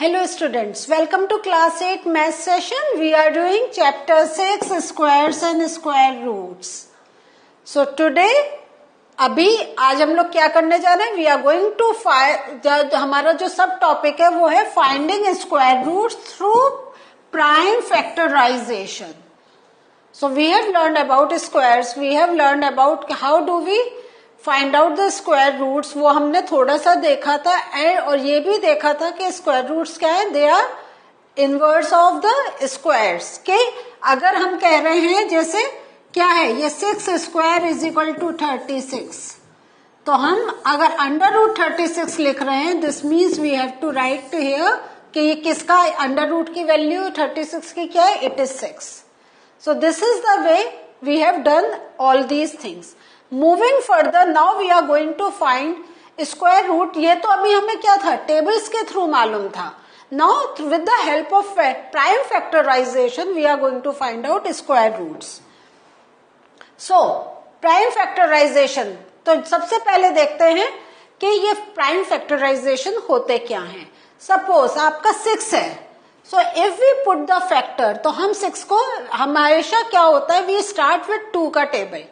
Hello students, welcome to class 8 math session. We are doing chapter 6 squares and square roots. So today आज हम लोग क्या करने जा रहे हैं? We are going to find, हमारा जो सब टॉपिक है वो है finding square roots through prime factorization. So we have learned about squares, we have learned about how do we find out the square roots, वो हमने थोड़ा सा देखा था और ये भी देखा था कि स्क्वायर रूट्स क्या है, they are inverse of the squares के. अगर हम कह रहे हैं जैसे क्या है ये 6 स्क्वायर इज इक्वल टू 36, तो हम अगर अंडर रूट 36 लिख रहे हैं, this means we have to write here कि ये किसका अंडर रूट की वैल्यू 36 की क्या है, it is 6. So this is the way we have done all these things. Moving further now we are going to find square root. ये तो अभी हमें क्या था, टेबल्स के थ्रू मालूम था. Now with the help of prime factorisation we are going to find out square roots. So prime factorisation, तो सबसे पहले देखते हैं कि ये प्राइम फैक्टराइजेशन होते क्या हैं. सपोज आपका 6 है, so if we put the factor, तो हम 6 को हमेशा क्या होता है, वी स्टार्ट विथ 2 का टेबल.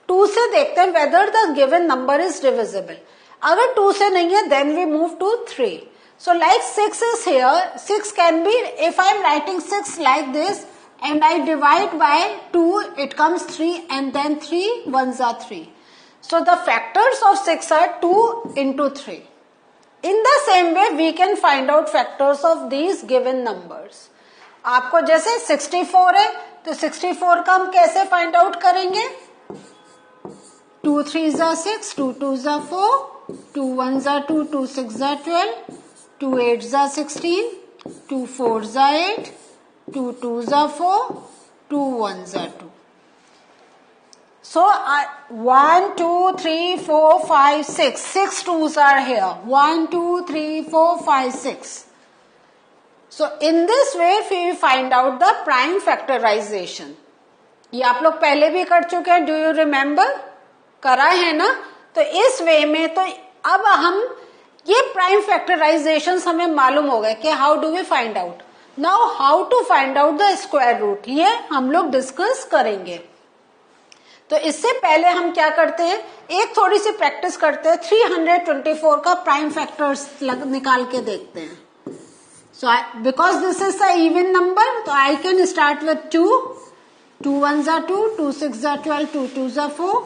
2 से देखते हैं whether the given number is divisible. अगर 2 से नहीं है then we move to 3. So like 6 is here, 6 can be, if I am writing 6 like this and I divide by 2, it comes 3 and then 3 1s are 3. So the factors of 6 are 2 into 3. In the same way we can find out factors of these given numbers. आपको जैसे 64 है तो 64 का हम कैसे find out करेंगे, 2 3s are 6, 2 2s are 4, 2 1s are 2, 2 6s are 12, 2 8s are 16, 2 4s are 8, 2 2s are 4, 2 1s are 2. So 1 2 3 4 5 6, 6 2s are here, 1 2 3 4 5 6. So in this way we find out the prime factorization. ये आप लोग पहले भी कर चुके हैं, do you remember, करा है ना. तो इस वे में तो अब हम ये प्राइम फैक्टराइजेशन हमें मालूम हो गए कि how do we find out. Now how to find out the square root, ये हम लोग डिस्कस करेंगे. तो इससे पहले हम क्या करते हैं, एक थोड़ी सी प्रैक्टिस करते हैं. 324 का प्राइम फैक्टर्स निकाल के देखते हैं. So because this is the even number, तो I can start with 2, 2 1s are 2, 2 6s are 12, 2 2s are 4,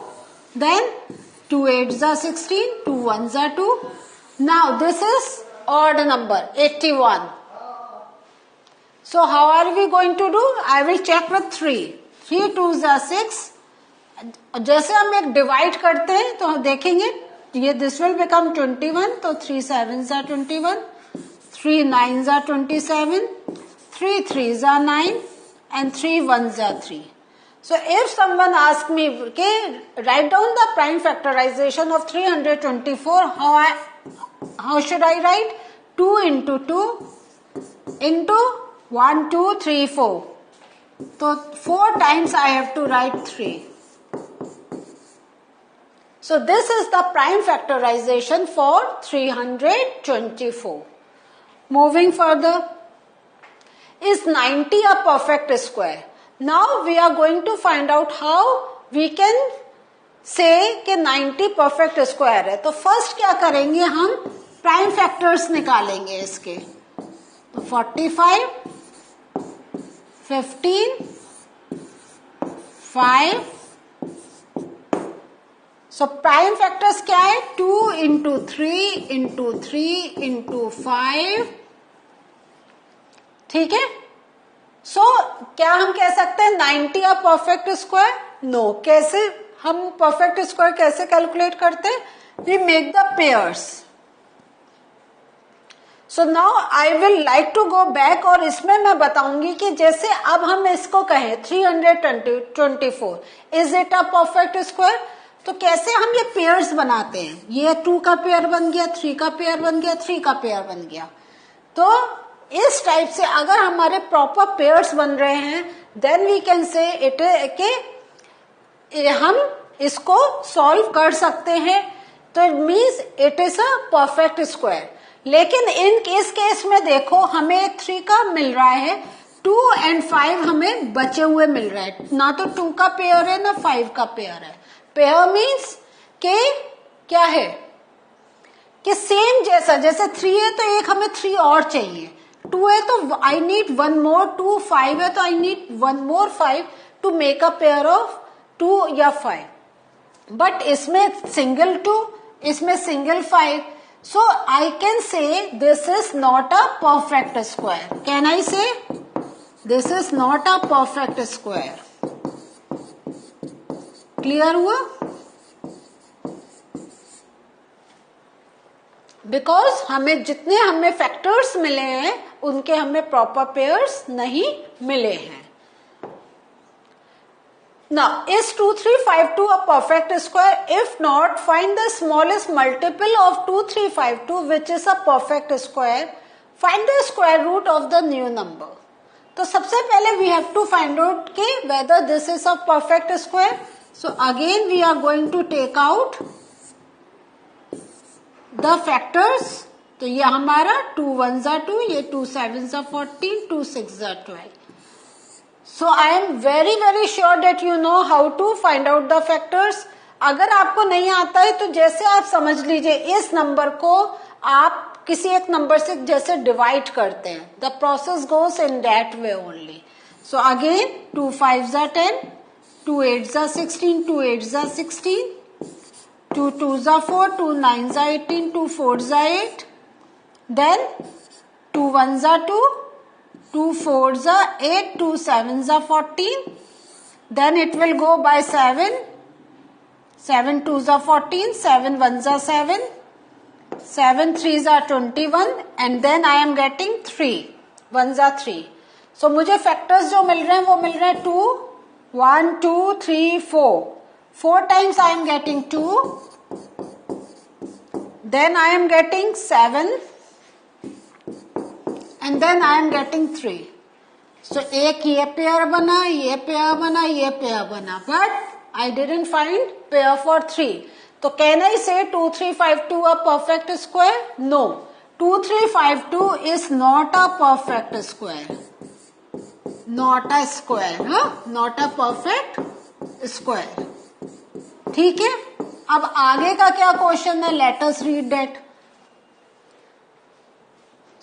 then 2 8s are 16, 2 1s are 2. Now this is odd number 81. So how are we going to do, I will check with 3 2s are 6. जैसे हम एक divide करते हैं तो हम देखेंगे ये this will become 21, तो 3 7s are 21, 3 9s are 27, 3 3s are 9 and 3 1s are 3. So if someone asks me, okay, write down the prime factorization of 324, how should I write? 2 into 2 into 1 2 3 4. So 4 times I have to write 3. So this is the prime factorization for 324. Moving further, is 90 a perfect square? Now we are going to find out how we can say कि 90 perfect square है. तो first क्या करेंगे, हम prime factors निकालेंगे इसके. तो 45, 15, 5. So prime factors क्या है, 2 into 3 into 3 into 5. ठीक है. सो क्या हम कह सकते हैं 90 अ परफेक्ट स्क्वायर? नो. कैसे हम परफेक्ट स्क्वायर कैसे कैलकुलेट करते हैं, we make the pairs. So now I will like to go back, और इसमें मैं बताऊंगी कि जैसे अब हम इसको कहें 324 is it a perfect square, तो कैसे हम ये पेयर्स बनाते हैं. ये 2 का पेयर बन गया, 3 का पेयर बन गया, 3 का पेयर बन गया. तो इस टाइप से अगर हमारे प्रॉपर पेयर्स बन रहे हैं then we can say it के हम इसको सॉल्व कर सकते हैं. तो it means it is a perfect square. लेकिन इस केस में देखो हमें 3 का मिल रहा है, 2 और 5 हमें बचे हुए मिल रहा है, ना तो 2 का पेयर है ना 5 का पेयर है। पेयर मीन्स के क्या है कि सेम जैसा, जैसे 3 है तो एक हमें 3 और चाहिए, 2 है तो आई नीड 1 मोर 2, 5 है तो I need 1 more 5 to make a pair of 2 या 5। बट इसमें सिंगल 2, इसमें single 5, so I can say this is not a perfect square. Can I say this is not a perfect square? Clear हुआ? Because जितने हमें factors मिले हैं उनके हमें प्रॉपर पेयर्स नहीं मिले हैं। Now, is 2352 a perfect square? If not, find the smallest multiple of 2352 which is a perfect square. Find the square root of the new number. तो सबसे पहले we have to find out कि whether this is a perfect square. So again we are going to take out the factors. तो ये हमारा 2 1s are 2, ये 2 7s are 14, 2 6s are 12. So I am very sure that you know how to find out the factors. अगर आपको नहीं आता है तो जैसे आप समझ लीजिए इस नंबर को आप किसी एक नंबर से जैसे डिवाइड करते हैं, the process goes in that way only. So again 2 5s are 10, 2 8s are 16, 2 8s are 16, 2 2s are 4, 2 9s are 18, 2 4s are 8, then 2 1s are 2, 2 4s are 8, 2 7s are 14, then it will go by 7, 7 2s are 14, 7 1s are 7, 7 3s are 21, and then I am getting 3 1s are 3. So मुझे factors जो मिल रहे हैं वो मिल रहे हैं 2 1 2 3 4 times I am getting 2, then I am getting 7, and then I am getting 3. So एक ये pair बना, ये पेयर बना, ये पेयर बना, but I didn't find pair for 3. तो can I say 2352 a perfect square? No, 2352 is not a perfect square. Not a square, huh? Not a perfect square. ठीक है, अब आगे का क्या क्वेश्चन है? Let us read that.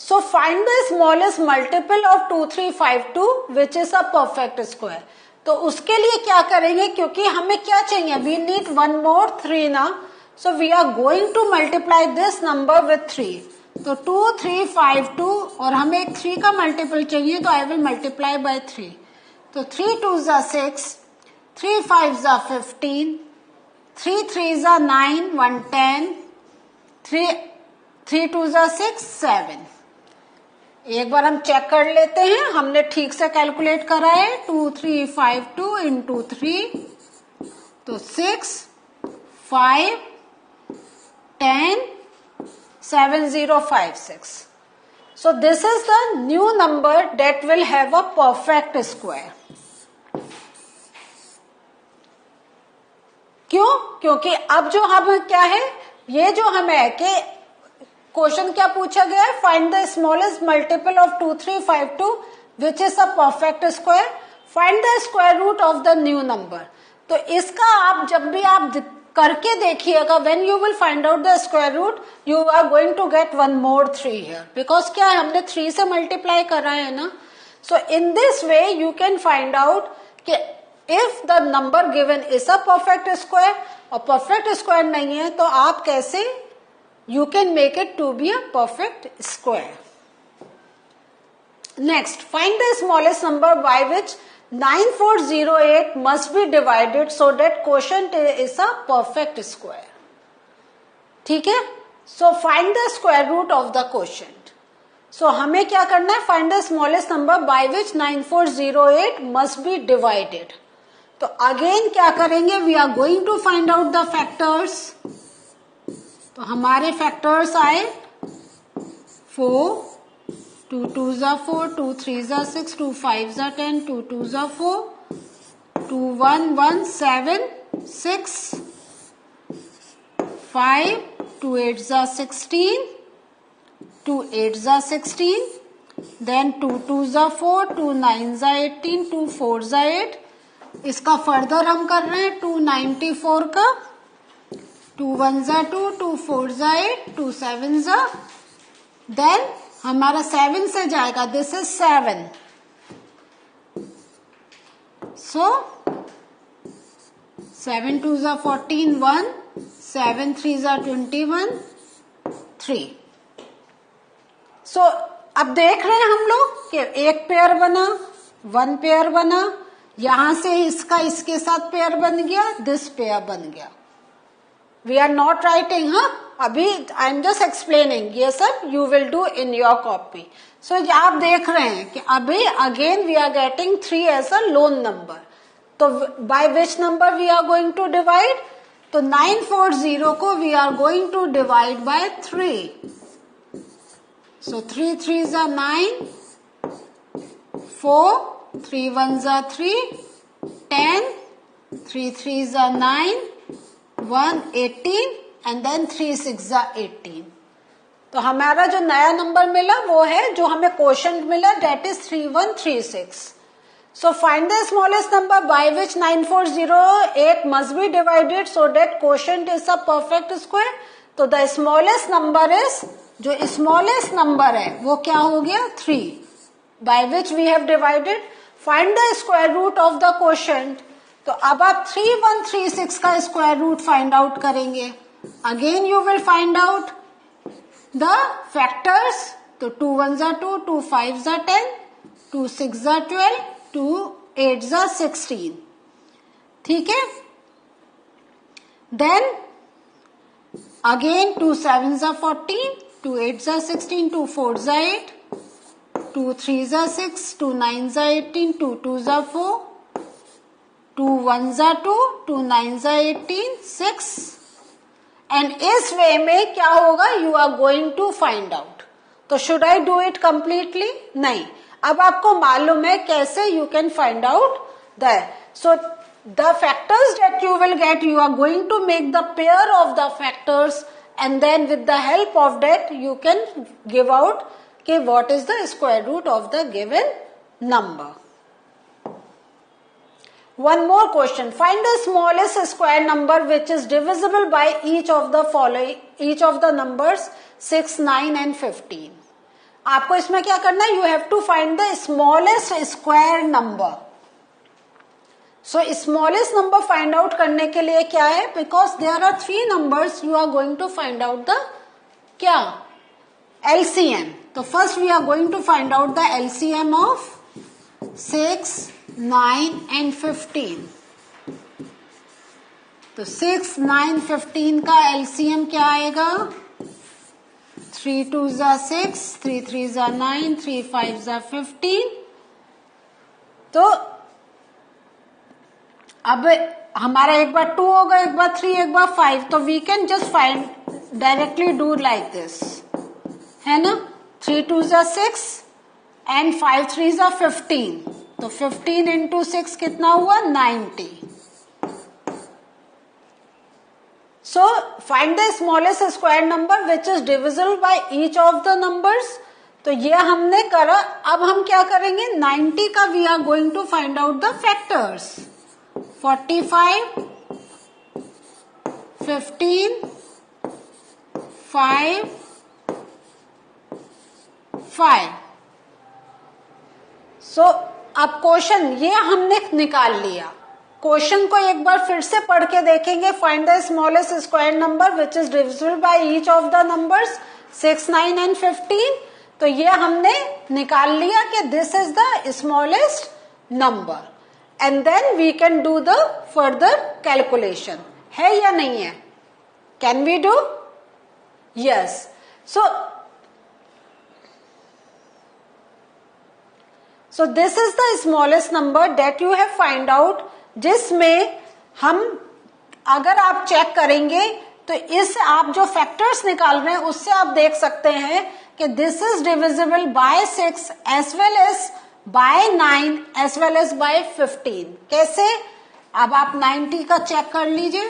So find the smallest multiple of 2352 which is a perfect square. तो उसके लिए क्या करेंगे, क्योंकि हमें क्या चाहिए, we need 1 more 3 ना, so we are going to multiply this number with 3. तो 2352 और हमें एक 3 का मल्टीपल चाहिए तो I will multiply by 3. तो 3 2s are 6, 3 5s are 15, 3 3s are 9, 1 10, 3 2s are 6 7. एक बार हम चेक कर लेते हैं, हमने ठीक से कैलकुलेट करा है। 2352 इंटू 3 तो 6 5 10 7056. So this is the new number that will have a perfect square. क्यों? क्योंकि अब जो हम क्या है, ये जो हमें है कि क्वेश्चन क्या पूछा गया है, find the smallest multiple of 2352 which is a perfect square, find the square root of the new number. तो इसका आप जब भी आप करके देखिएगा, when you will find out the square root you are going to get 1 more 3 here, because क्या है, हमने 3 से मल्टीप्लाई करा है ना। So in this way you can find out कि if the number given is a perfect square, और perfect square नहीं है तो आप कैसे you can make it to be a perfect square. Next, find the smallest number by which 9408 must be divided so that quotient is a perfect square. ठीक है, so find the square root of the quotient. So हमें क्या करना है, find the smallest number by which 9408 must be divided. तो again क्या करेंगे, we are going to find out the factors. तो हमारे फैक्टर्स आए 4, 2 2s are 4, 2 3s are 6, 2 5s are 10, 2 2s are 4, 2 1 1 7 6 5, 2 8s are 16, 2 8 जा 16, देन 2 2 जा 4, 2 9 जा 18, 2 4 जा 8. इसका फर्दर हम कर रहे हैं 294 का. 2 1 जा 2, 2 4 जा 8, 2 7 जा, देन हमारा 7 से जाएगा, दिस इज 7. सो 7 2 जा 14 1, 7 3 जा 21 3. सो अब देख रहे हैं हम लोग कि एक पेयर बना, 1 पेयर बना, यहां से इसका इसके साथ पेयर बन गया, दिस पेयर बन गया. वी आर नॉट राइटिंग, हाँ, अभी आई एम जस्ट एक्सप्लेनिंग. ये सब you will do in your copy. So आप देख रहे हैं कि अभी again we are getting 3 as a lone number. तो by which number we are going to divide? तो 940 को we are going to divide by 3. So 3 3s are 9, 4, 3 1s are 3, 10, 3 3s are 9, 1 18 and then 3 6s are 18. तो हमारा जो नया number मिला वो है जो हमें क्वोशंट मिला, that is 3136. So find the smallest number by which 9408 must be divided so that quotient is a perfect square. तो the smallest number is, जो स्मॉलेस्ट नंबर है वो क्या हो गया 3, by which we have divided. Find the square root of the quotient. तो अब आप 3136 का स्क्वायर रूट फाइंड आउट करेंगे. Again you will find out the factors. तो 2 1s are 2, 2 5s are 10, 2 6s are 12, 2 8s are 16. ठीक है. Then again 2 7s are 14, 2 8s are 16, 2 4s are 8, 2 3s are 6, 2 9s are 18, 2 2s are 4, 2 1s are 2, 2 9s are 18, 6. And इस way में क्या होगा, you are going to find out. तो should I do it completely? नहीं. अब आपको मालूम है कैसे you can find out that. So the factors that you will get, you are going to make the pair of the factors and then with the help of that you can give out कि what is the square root of the given number. One more question. Find the smallest square number which is divisible by each of the following, each of the numbers 6, 9 and 15. आपको इसमें क्या करना है? You have to find the smallest square number. So smallest number find out करने के लिए क्या है, because there are 3 numbers, you are going to find out the क्या एलसीएम. तो first we are going to find out the LCM of 6, 9 and 15. तो 6, 9, 15 का LCM क्या आएगा? 3 2s are 6, 3 3s are 9, 3 5s are 15. तो अब हमारा एक बार 2 होगा, एक बार 3, एक बार 5. तो we can just find directly do like this, है ना. 3 2s are 6 and 5 3s are 15. तो 15 into 6 कितना हुआ? 90. So find the smallest square number which is divisible by each of the numbers. तो ये हमने करा. अब हम क्या करेंगे? 90 का we are going to find out the factors. 45, 15, 5, 5. So अब क्वेश्चन ये हमने निकाल लिया. क्वेश्चन को एक बार फिर से पढ़ के देखेंगे. Find the smallest square number which is divisible by each of the numbers 6, 9 and 15. तो ये हमने निकाल लिया कि this is the smallest number. And then we can do the further calculation. है या नहीं है? Can we do? Yes. So this is the smallest number that you have find out, जिसमें हम अगर आप चेक करेंगे तो इस आप जो फैक्टर्स निकाल रहे हैं उससे आप देख सकते हैं कि this is divisible by 6 as well as by 9 as well as by 15. कैसे? अब आप 90 का चेक कर लीजिए.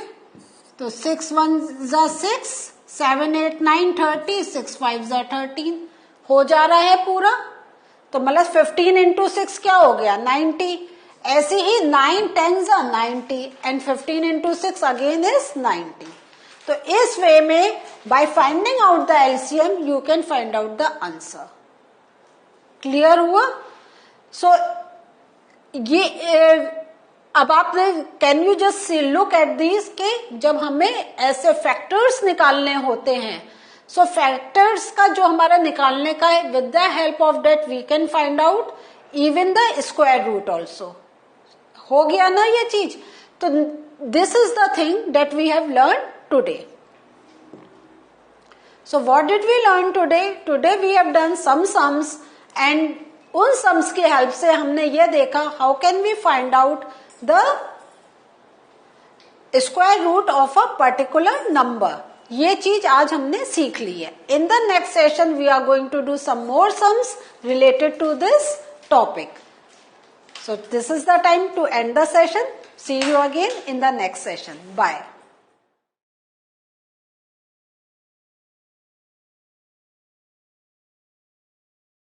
तो 6 1s are 6, 7 8 9 30, 6 5 13 हो जा रहा है पूरा। तो मतलब 15 इंटू 6 क्या हो गया 90। ऐसे ही 9 10s are 90 and 15 into 6 again is 90। तो इस वे में by finding out the LCM you can find out the answer. Clear हुआ? सो ये अब आप can you just look at this के जब हमें ऐसे फैक्टर्स निकालने होते हैं, सो फैक्टर्स का जो हमारा निकालने का है, with the help of that we can find out even the square root also. हो गया ना ये चीज? तो this is the thing that we have learn today. So what did we learn today? Today we have done some sums and उन sums की help से हमने ये देखा how can we find out the square root of a particular number. ये चीज आज हमने सीख ली है। In the next session we are going to do some more sums related to this topic. So this is the time to end the session. See you again in the next session. Bye.